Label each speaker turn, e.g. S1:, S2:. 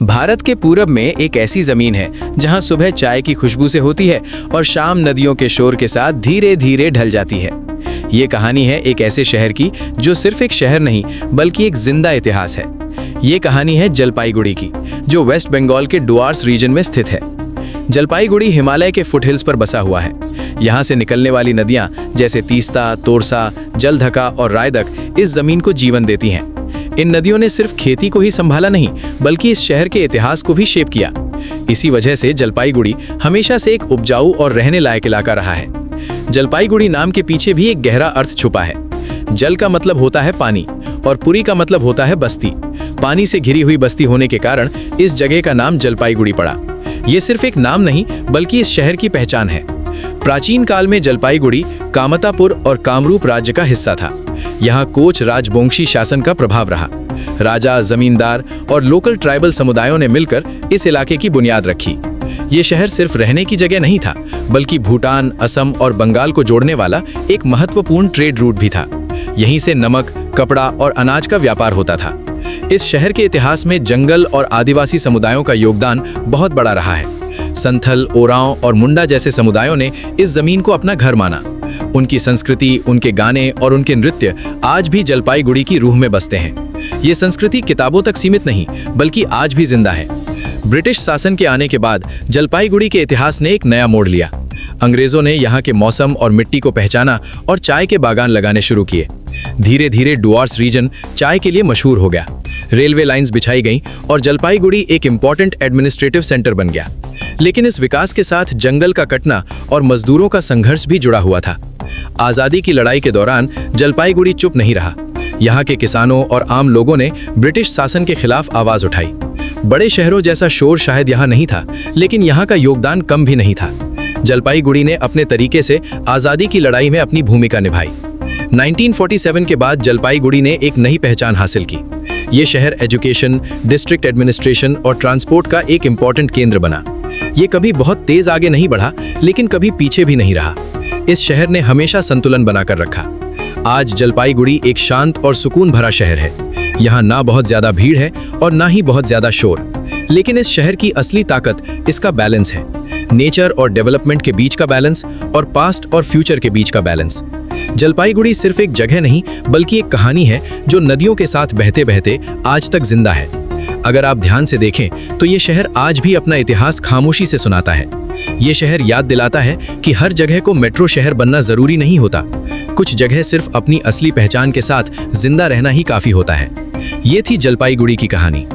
S1: भारत के पूरब में एक ऐसी जमीन है जहां सुबह चाय की खुशबू से होती है और शाम नदियों के शोर के साथ धीरे धीरे ढल जाती है। ये कहानी है एक ऐसे शहर की जो सिर्फ एक शहर नहीं बल्कि एक जिंदा इतिहास है। ये कहानी है जलपाईगुड़ी की, जो वेस्ट बंगाल के डुआर्स रीजन में स्थित है। जलपाईगुड़ी हिमालय के फुटहिल्स पर बसा हुआ है। यहाँ से निकलने वाली नदियाँ जैसे तीस्ता, तोरसा, जलढका और रायदक इस जमीन को जीवन देती हैं। इन नदियों ने सिर्फ खेती को ही संभाला नहीं बल्कि इस शहर के इतिहास को भी शेप किया। इसी वजह से जलपाईगुड़ी हमेशा से एक उपजाऊ और रहने लायक इलाका रहा है। जलपाईगुड़ी नाम के पीछे भी एक गहरा अर्थ छुपा है। जल का मतलब होता है पानी और पुरी का मतलब होता है बस्ती। पानी से घिरी हुई बस्ती होने के कारण इस जगह का नाम जलपाईगुड़ी पड़ा। ये सिर्फ एक नाम नहीं बल्कि इस शहर की पहचान है। प्राचीन काल में जलपाईगुड़ी कामतापुर और कामरूप राज्य का हिस्सा था। यहाँ कोच राजवंशी शासन का प्रभाव रहा। राजा, जमींदार और लोकल ट्राइबल समुदायों ने मिलकर इस इलाके की बुनियाद रखी। ये शहर सिर्फ रहने की जगह नहीं था बल्कि भूटान, असम और बंगाल को जोड़ने वाला एक महत्वपूर्ण ट्रेड रूट भी था। यहीं से नमक, कपड़ा और अनाज का व्यापार होता था। इस शहर के इतिहास में जंगल और आदिवासी समुदायों का योगदान बहुत बड़ा रहा है। संथल, ओरांव और मुंडा जैसे समुदायों ने इस जमीन को अपना घर माना। उनकी संस्कृति, उनके गाने और उनके नृत्य आज भी जलपाईगुड़ी की रूह में बसते हैं। ये संस्कृति किताबों तक सीमित नहीं बल्कि आज भी जिंदा है। ब्रिटिश शासन के आने के बाद जलपाईगुड़ी के इतिहास ने एक नया मोड़ लिया। अंग्रेजों ने यहाँ के मौसम और मिट्टी को पहचाना और चाय के बागान लगाने शुरू किए। धीरे धीरे डुआर्स रीजन चाय के लिए मशहूर हो गया। रेलवे लाइंस बिछाई गईं और जलपाईगुड़ी एक इम्पॉर्टेंट एडमिनिस्ट्रेटिव सेंटर बन गया। लेकिन इस विकास के साथ जंगल का कटना और मजदूरों का संघर्ष भी जुड़ा हुआ था। आज़ादी की लड़ाई के दौरान जलपाईगुड़ी चुप नहीं रहा। यहाँ के किसानों और आम लोगों ने ब्रिटिश शासन के खिलाफ आवाज उठाई। बड़े शहरों जैसा शोर शायद यहाँ नहीं था, लेकिन यहाँ का योगदान कम भी नहीं था। जलपाईगुड़ी ने अपने तरीके से आज़ादी की लड़ाई में अपनी भूमिका निभाई। 1947 के बाद जलपाईगुड़ी ने एक नई पहचान हासिल की। ये शहर एजुकेशन, डिस्ट्रिक्ट एडमिनिस्ट्रेशन और ट्रांसपोर्ट का एक इम्पॉर्टेंट केंद्र बना। ये कभी बहुत तेज आगे नहीं बढ़ा, लेकिन कभी पीछे भी नहीं रहा। इस शहर ने हमेशा संतुलन बनाकर रखा। आज जलपाईगुड़ी एक शांत और सुकून भरा शहर है। यहाँ ना बहुत ज्यादा भीड़ है और ना ही बहुत ज्यादा शोर। लेकिन इस शहर की असली ताकत इसका बैलेंस है। नेचर और डेवलपमेंट के बीच का बैलेंस और पास्ट और फ्यूचर के बीच का बैलेंस। जलपाईगुड़ी सिर्फ एक जगह नहीं बल्कि एक कहानी है जो नदियों के साथ बहते बहते आज तक जिंदा है। अगर आप ध्यान से देखें तो ये शहर आज भी अपना इतिहास खामोशी से सुनाता है। ये शहर याद दिलाता है कि हर जगह को मेट्रो शहर बनना जरूरी नहीं होता। कुछ जगह सिर्फ अपनी असली पहचान के साथ जिंदा रहना ही काफी होता है। ये थी जलपाईगुड़ी की कहानी।